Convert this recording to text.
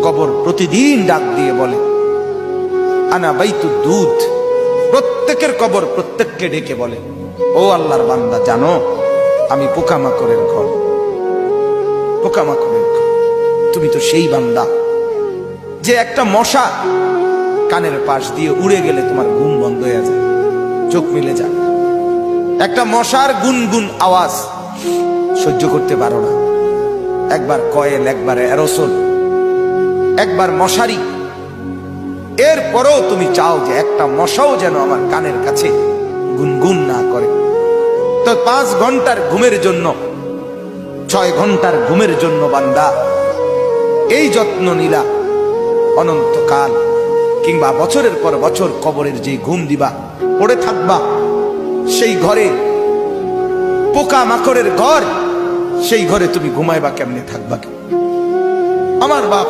কবর প্রতিদিন ডাক দিয়ে বলে আনা বাইতু দুধ। প্রত্যেকের কবর প্রত্যেককে ডেকে বলে, ও আল্লাহর বান্দা, জানো আমি পোকামাকড়ের ঘর, পোকামাকড়ের ঘর। তুমি তো সেই বান্দা যে একটা মশা কানের পাশ দিয়ে উড়ে গেলে তোমার ঘুম বন্ধ হয়ে যায়, চোখ মিলে যায়। একটা মশার গুনগুন আওয়াজ সহ্য করতে পারো না। একবার কয়েল, একবার অ্যারোসল, একবার মশারি, এরপরও তুমি চাও যে একটা মশাও যেন আমার কানের কাছে গুনগুন না করে। তো 5 ঘন্টার ঘুমের জন্য, 6 ঘন্টার ঘুমের জন্য বান্দা এই যত্ন নিলা, অনন্তকাল কিংবা বছরের পর বছর কবরের যে ঘুম দিবা, পড়ে থাকবা সেই ঘরে, পোকা মাকড়ের ঘর, সেই ঘরে তুমি ঘুমাইবা কেমনে, থাকবা? আমার বাপ